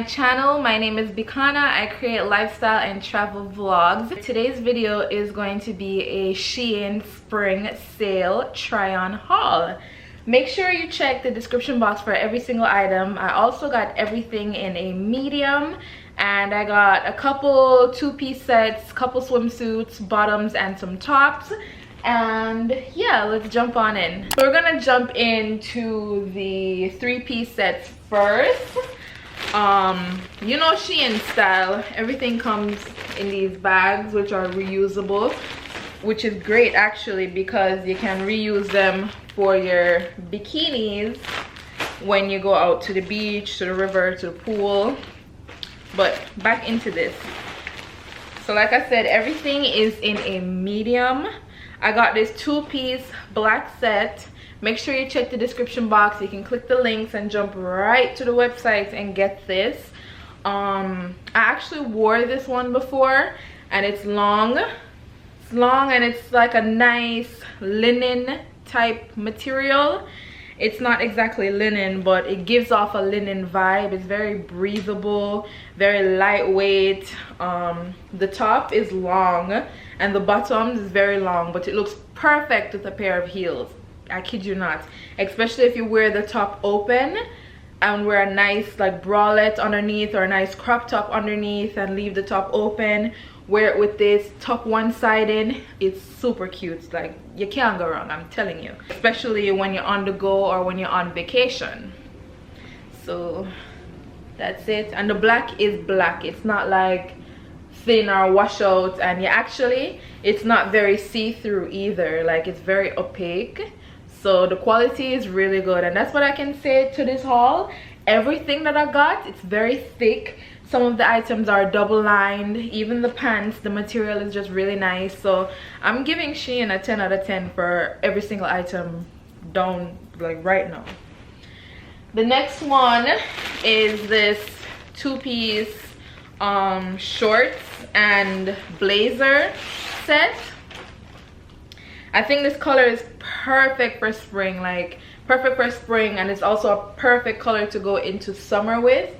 channel. My name is Bicana. I create lifestyle and travel vlogs. Today's video is going to be a Shein spring sale try on haul. Make sure you check the description box for every single item. I also got everything in a medium, and I got a couple two-piece sets, couple swimsuits, bottoms, and some tops. And yeah, let's jump on in. So we're gonna jump into the three-piece sets first. You know, Shein style, everything comes in these bags which are reusable, which is great actually, because you can reuse them for your bikinis when you go out to the beach, to the river, to the pool. But back into this. So like I said, everything is in a medium. I got this two-piece black set. Make sure you check the description box. You can click the links and jump right to the website and get this. I actually wore this one before, and it's long. It's long and it's like a nice linen type material. It's not exactly linen, but it gives off a linen vibe. It's very breathable, very lightweight. The top is long and the bottoms is very long, but it looks perfect with a pair of heels. I kid you not. Especially if you wear the top open and wear a nice like bralette underneath, or a nice crop top underneath, and leave the top open. Wear it with this, tuck one side in. It's super cute. Like, you can't go wrong, I'm telling you. Especially when you're on the go or when you're on vacation. So that's it. And the black is black. It's not like thin or wash out, and it's not very see-through either. Like, it's very opaque. So the quality is really good, and that's what I can say to this haul. Everything that I got, it's very thick. Some of the items are double lined. Even the pants, the material is just really nice. So I'm giving Shein a 10 out of 10 for every single item down, like, right now. The next one is this two-piece shorts and blazer set. I think this color is perfect for spring, like perfect for spring, and it's also a perfect color to go into summer with.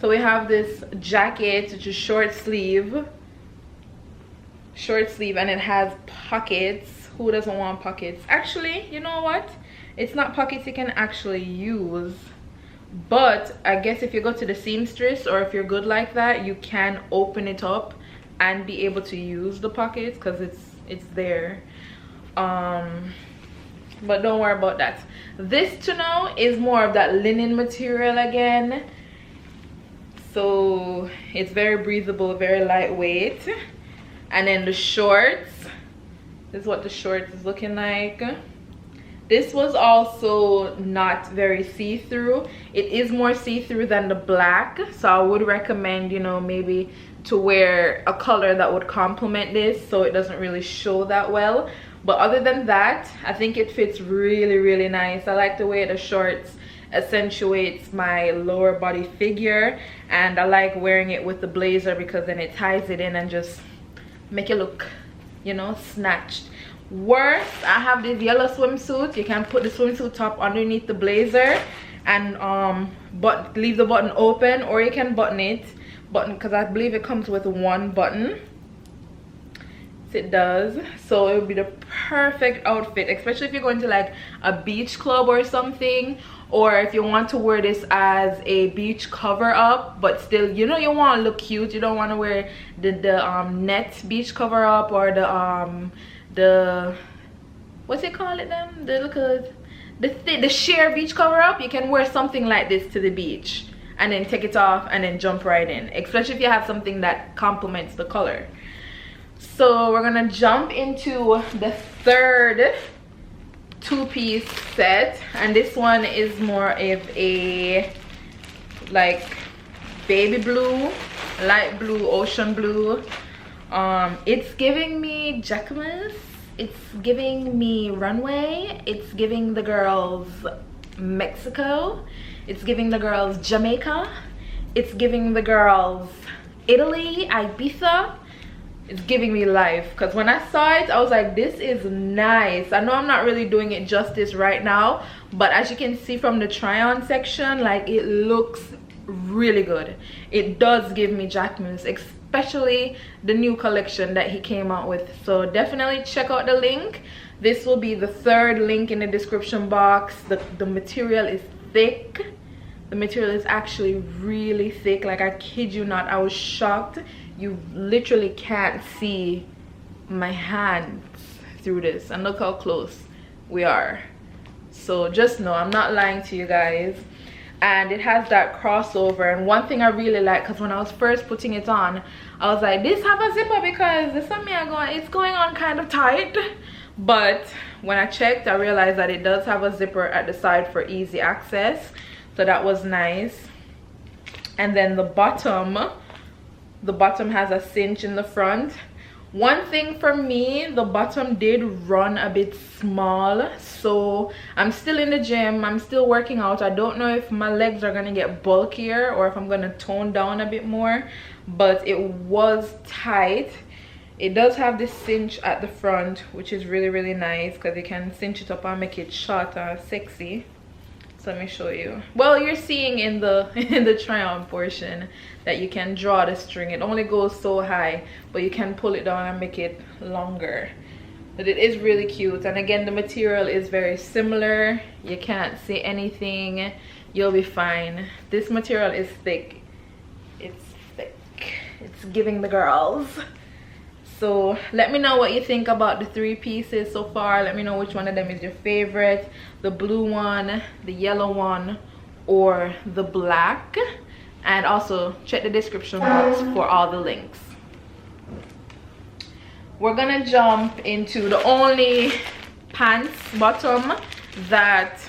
So we have this jacket, which is short sleeve, and it has pockets. Who doesn't want pockets? Actually, you know what? It's not pockets you can actually use, but I guess if you go to the seamstress, or if you're good like that, you can open it up and be able to use the pockets, because it's there. But don't worry about that. This to know is more of that linen material again. So it's very breathable, very lightweight. And then the shorts, this is what the shorts is looking like. This was also not very see-through. It is more see-through than the black, so I would recommend, you know, maybe to wear a color that would complement this, so it doesn't really show that well. But other than that, I think it fits really, really nice. I like the way the shorts accentuates my lower body figure, and I like wearing it with the blazer because then it ties it in and just make it look, you know, snatched. Worse, I have this yellow swimsuit. You can put the swimsuit top underneath the blazer and leave the button open, or you can button it, because I believe it comes with one button. It does, so it would be the perfect outfit, especially if you're going to like a beach club or something, or if you want to wear this as a beach cover up, but still, you know, you want to look cute. You don't want to wear the net beach cover up, or the what's it called, them, the sheer beach cover up. You can wear something like this to the beach and then take it off and then jump right in, especially if you have something that complements the color. So we're gonna jump into the third two-piece set, and this one is more of a like baby blue, light blue, ocean blue. It's giving me Jacquemus, it's giving me runway, it's giving the girls Mexico, it's giving the girls Jamaica, it's giving the girls Italy, Ibiza. It's giving me life, because when I saw it, I was like, this is nice. I know I'm not really doing it justice right now, but as you can see from the try on section, like, it looks really good. It does give me Jacquemus, especially the new collection that he came out with. So definitely check out the link. This will be the third link in the description box. The material is thick. The material is actually really thick. Like, I kid you not, I was shocked. You literally can't see my hands through this, and look how close we are. So just know I'm not lying to you guys. And it has that crossover. And one thing I really like, because when I was first putting it on, I was like, this have a zipper, because this something it's going on kind of tight. But when I checked, I realized that it does have a zipper at the side for easy access, so that was nice. And then the bottom has a cinch in the front. One thing for me, the bottom did run a bit small, so I'm still in the gym, I'm still working out. I don't know if my legs are gonna get bulkier or if I'm gonna tone down a bit more, but it was tight. It does have this cinch at the front, which is really, really nice, because you can cinch it up and make it short and sexy. So let me show you. Well, you're seeing in the try on portion that you can draw the string. It only goes so high, but you can pull it down and make it longer. But it is really cute. And again, the material is very similar. You can't see anything. You'll be fine. This material is thick. It's thick. It's giving the girls. So let me know what you think about the 3 pieces so far. Let me know which one of them is your favorite. The blue one, the yellow one, or the black. And also check the description box for all the links. We're gonna jump into the only pants bottom that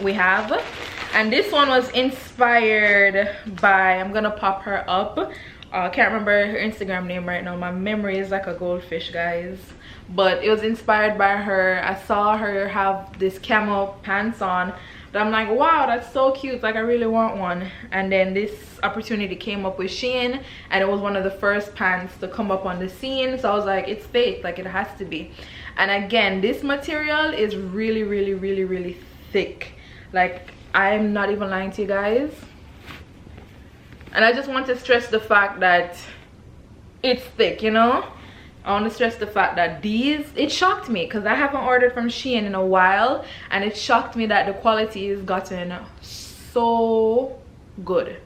we have. And this one was inspired by, I'm gonna pop her up. I can't remember her Instagram name right now. My memory is like a goldfish, guys. But it was inspired by her. I saw her have this camo pants on, but I'm like, wow, that's so cute. Like, I really want one. And then this opportunity came up with Shein, and it was one of the first pants to come up on the scene. So I was like, it's fate, like it has to be. And again, this material is really, really, really, really thick. Like, I'm not even lying to you guys. And I just want to stress the fact that it's thick, you know. I want to stress the fact that it shocked me, because I haven't ordered from Shein in a while, and it shocked me that the quality has gotten so good.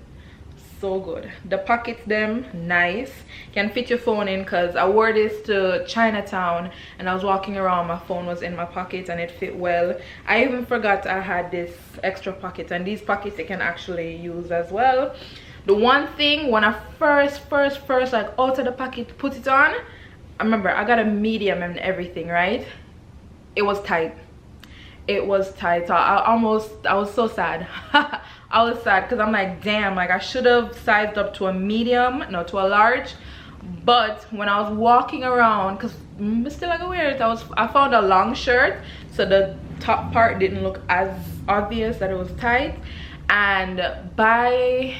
So good. The pockets, them nice, can fit your phone in, because I wore this to Chinatown and I was walking around, my phone was in my pocket and it fit well. I even forgot I had this extra pocket, and these pockets you can actually use as well. The one thing, when I first like out of the packet put it on, I remember I got a medium and everything, right? It was tight. It was tight. So I was so sad. I was sad, because I'm like, damn, like I should have sized up to a medium, no, to a large. But when I was walking around, because I'm still like weird, I found a long shirt, so the top part didn't look as obvious that it was tight. And by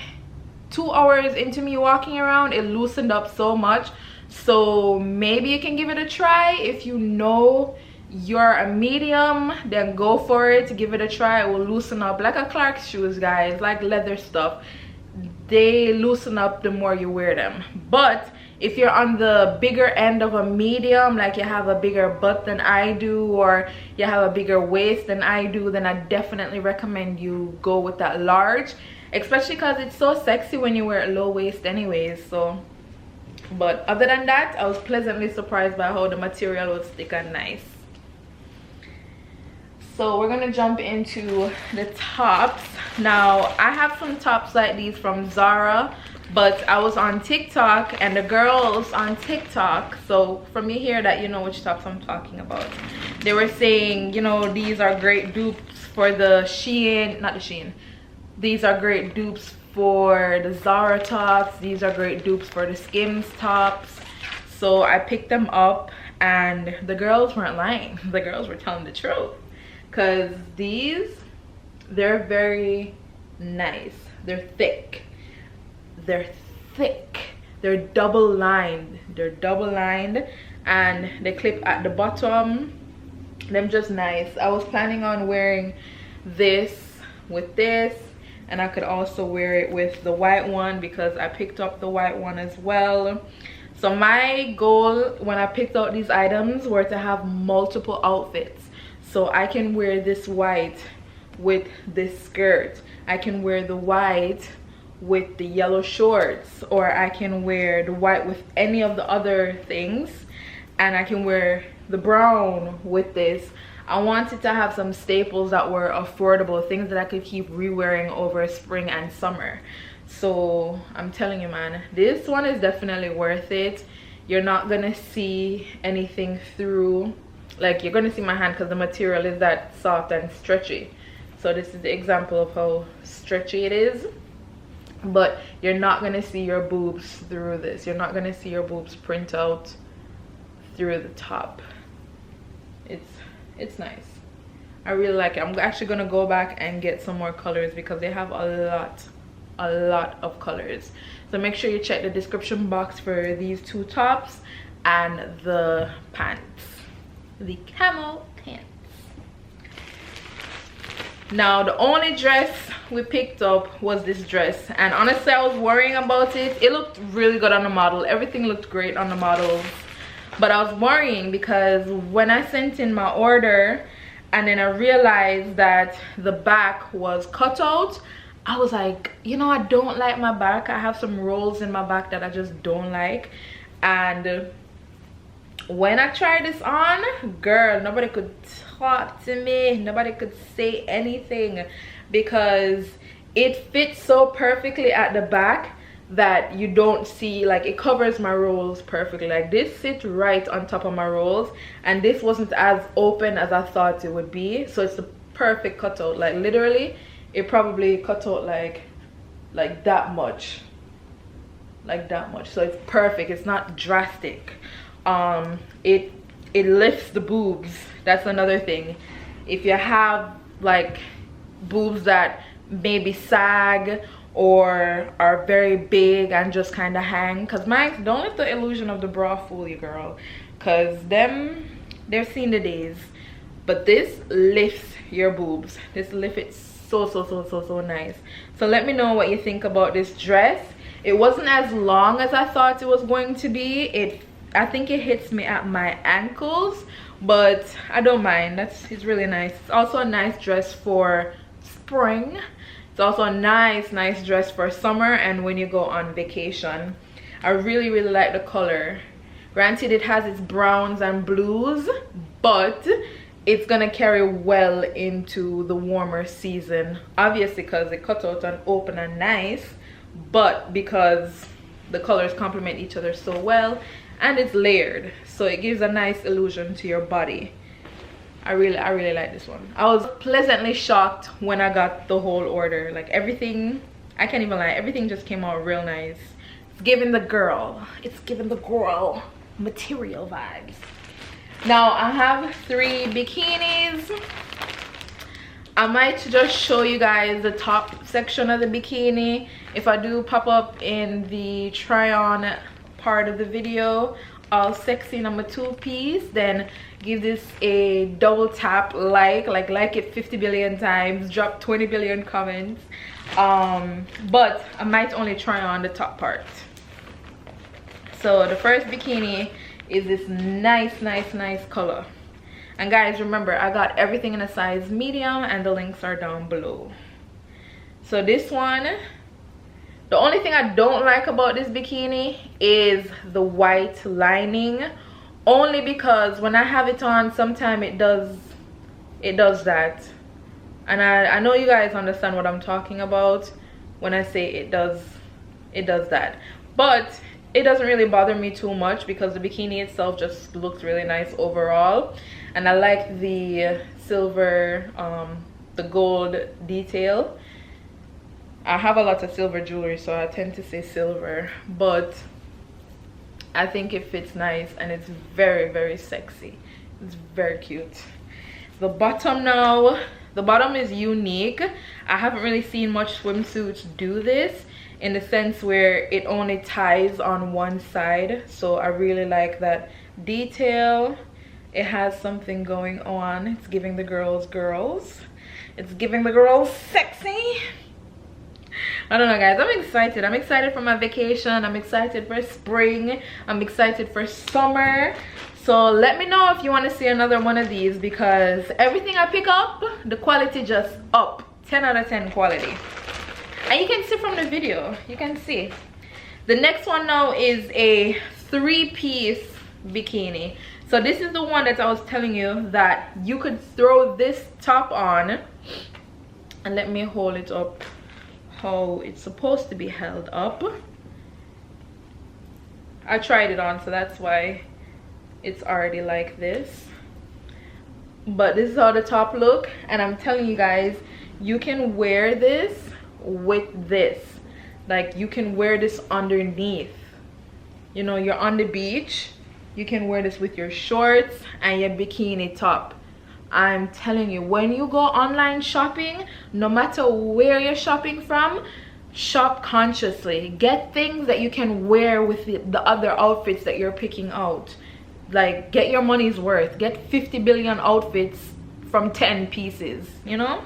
2 hours into me walking around, it loosened up so much. So maybe you can give it a try. If you know you're a medium, then go for it, give it a try. It will loosen up like a Clark's shoes, guys, like leather stuff. They loosen up the more you wear them. But if you're on the bigger end of a medium, like you have a bigger butt than I do, or you have a bigger waist than I do, then I definitely recommend you go with that large, especially because it's so sexy when you wear a low waist anyways. So, but other than that, I was pleasantly surprised by how the material was thick and nice. So we're gonna jump into the tops. Now I have some tops like these from Zara, but I was on TikTok and the girls on TikTok, so from you hear that you know which tops I'm talking about, they were saying, you know, these are great dupes for the Shein, not the Shein, these are great dupes for the Zara tops, these are great dupes for the Skims tops. So I picked them up and the girls weren't lying. The girls were telling the truth, because they're very nice. They're thick, they're double lined, and they clip at the bottom. Them just nice. I was planning on wearing this with this, and I could also wear it with the white one because I picked up the white one as well. So my goal when I picked out these items were to have multiple outfits. So I can wear this white with this skirt, I can wear the white with the yellow shorts, or I can wear the white with any of the other things, and I can wear the brown with this. I wanted to have some staples that were affordable, things that I could keep re-wearing over spring and summer. So I'm telling you, man, this one is definitely worth it. You're not gonna see anything through, like, you're gonna see my hand because the material is that soft and stretchy. So this is the example of how stretchy it is, but you're not gonna see your boobs through this. You're not gonna see your boobs print out through the top. It's nice. I really like it. I'm actually gonna go back and get some more colors because they have a lot of colors. So make sure you check the description box for these two tops and the pants, the camo pants. Now the only dress we picked up was this dress, and honestly I was worrying about it. It looked really good on the model, everything looked great on the models, but I was worrying because when I sent in my order and then I realized that the back was cut out, I was like, you know, I don't like my back. I have some rolls in my back that I just don't like. And when I tried this on, girl, nobody could talk to me, nobody could say anything, because it fits so perfectly at the back that you don't see, like, it covers my rolls perfectly. Like, this sits right on top of my rolls, and this wasn't as open as I thought it would be. So it's the perfect cutout. Like, literally it probably cut out like that much, like that much. So it's perfect, it's not drastic. It lifts the boobs. That's another thing. If you have like boobs that maybe sag or are very big and just kind of hang, because mine, don't let the illusion of the bra fool you, girl, because they've seen the days. But this lifts your boobs. This lifts it so nice. So let me know what you think about this dress. It wasn't as long as I thought it was going to be. I think it hits me at my ankles, but I don't mind. It's really nice. It's also a nice dress for spring. It's also a nice dress for summer and when you go on vacation. I really like the color. Granted, it has its browns and blues, but it's gonna carry well into the warmer season, obviously because it cut out and open and nice, but because the colors complement each other so well, and it's layered, so it gives a nice illusion to your body. I really like this one. I was pleasantly shocked when I got the whole order. Like, everything, I can't even lie, everything just came out real nice. It's giving the girl, material vibes. Now I have 3 bikinis. I might just show you guys the top section of the bikini. If I do pop up in the try on part of the video, all sexy number 2-piece, then give this a double tap, like it 50 billion times, drop 20 billion comments. But I might only try on the top part. So the first bikini is this nice color. And guys, remember, I got everything in a size medium and the links are down below. So this one, the only thing I don't like about this bikini is the white lining, only because when I have it on, sometimes it does that. And I know you guys understand what I'm talking about when I say it does that. But it doesn't really bother me too much because the bikini itself just looks really nice overall. And I like the silver, the gold detail. I have a lot of silver jewelry, so I tend to say silver, but I think it fits nice and it's very sexy. It's very cute. The bottom now, the bottom is unique. I haven't really seen much swimsuits do this, in the sense where it only ties on one side. So I really like that detail. It has something going on. It's giving the girls. It's giving the girls sexy. I don't know, guys. I'm excited. I'm excited for my vacation. I'm excited for spring. I'm excited for summer. So let me know if you want to see another one of these, because everything I pick up, the quality just up. 10 out of 10 quality. And you can see from the video, you can see. The next one now is a 3-piece bikini. So this is the one that I was telling you that you could throw this top on. And let me hold it up how it's supposed to be held up. I tried it on, so that's why it's already like this. But this is how the top look, and I'm telling you guys, you can wear this with this. Like, you can wear this underneath. You know, you're on the beach, you can wear this with your shorts and your bikini top. I'm telling you, when you go online shopping, no matter where you're shopping from, shop consciously. Get things that you can wear with the other outfits that you're picking out. Like, get your money's worth. Get 50 billion outfits from 10 pieces, you know?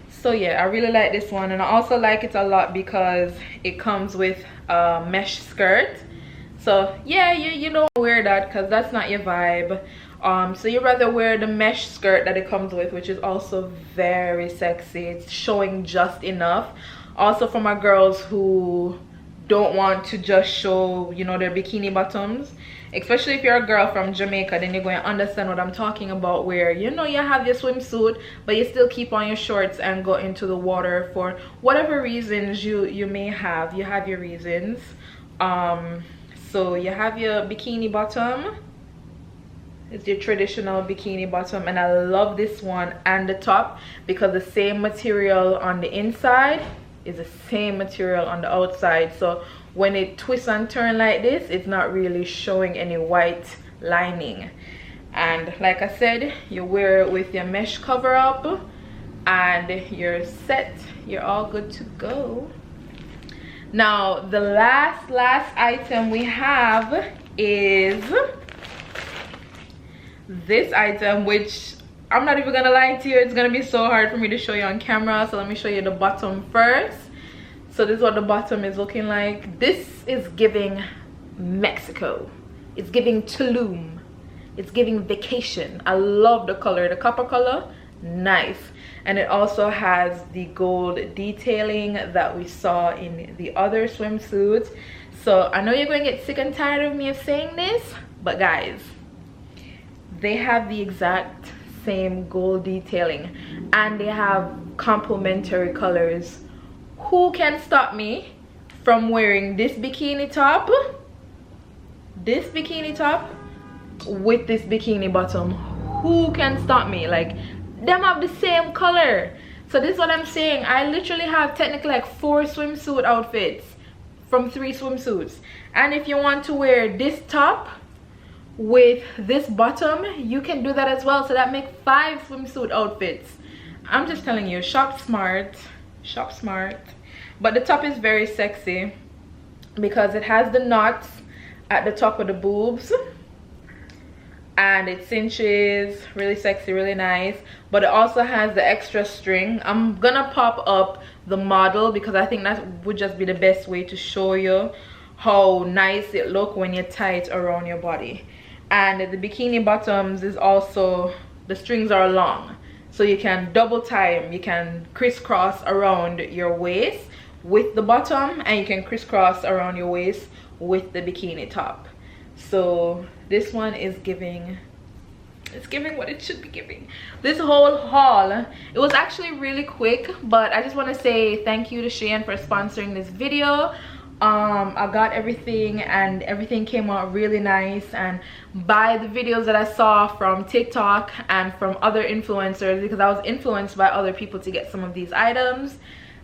So yeah, I really like this one, and I also like it a lot because it comes with a mesh skirt. So yeah, you don't wear that because that's not your vibe. So you rather wear the mesh skirt that it comes with, which is also very sexy. It's showing just enough. Also for my girls who don't want to just show, you know, their bikini bottoms, especially if you're a girl from Jamaica, then you're going to understand what I'm talking about, where, you know, you have your swimsuit but you still keep on your shorts and go into the water for whatever reasons you may have. You have your reasons. So you have your bikini bottom. It's your traditional bikini bottom, and I love this one and the top because the same material on the inside is the same material on the outside. So when it twists and turns like this, it's not really showing any white lining. And like I said, you wear it with your mesh cover up and you're set. You're all good to go. Now the last item we have is this item, which I'm not even gonna lie to you, it's gonna be so hard for me to show you on camera. So let me show you the bottom first. So this is what the bottom is looking like. This is giving Mexico. It's giving Tulum. It's giving vacation. I love the color, the copper color, nice. And it also has the gold detailing that we saw in the other swimsuits. So I know you're going to get sick and tired of me of saying this, but guys, they have the exact same gold detailing and they have complementary colors. Who can stop me from wearing this bikini top with this bikini bottom? Who can stop me? Like, them have the same color. So this is what I'm saying. I literally have technically like 4 swimsuit outfits from 3 swimsuits. And if you want to wear this top with this bottom, you can do that as well. So that makes 5 swimsuit outfits. I'm just telling you, shop smart, shop smart. But the top is very sexy because it has the knots at the top of the boobs and it cinches, really sexy, really nice. But it also has the extra string. I'm gonna pop up the model because I think that would just be the best way to show you how nice it looks when you tie it around your body. And the bikini bottoms is also, the strings are long, so you can double tie them. You can crisscross around your waist with the bottom and you can crisscross around your waist with the bikini top. So this one is giving, it's giving what it should be giving. This whole haul, it was actually really quick, but I just want to say thank you to Shein for sponsoring this video. I got everything and everything came out really nice, and by the videos that I saw from TikTok and from other influencers, because I was influenced by other people to get some of these items,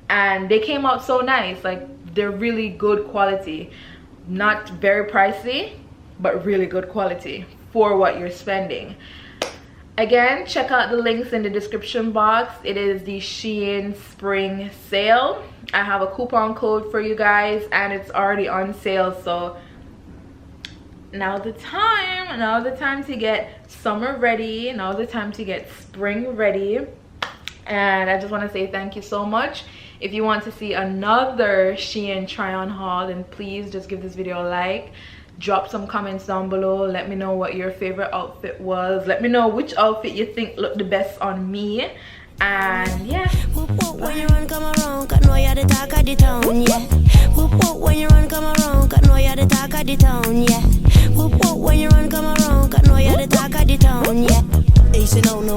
and they came out so nice. Like, they're really good quality, not very pricey, but really good quality for what you're spending. Again, check out the links in the description box. It is the Shein spring sale. I have a coupon code for you guys and it's already on sale. So now's the time to get summer ready. Now's the time to get spring ready. And I just want to say thank you so much. If you want to see another Shein try on haul, then please just give this video a like. Drop some comments down below. Let me know what your favorite outfit was. Let me know which outfit you think looked the best on me. And yeah, when you run come around, I know you're the talk of the town, yeah. When you run come around, I know you're the talk of the town, yeah. When you run come around, I know you're the talk of the town, yeah. Hey, say no, no.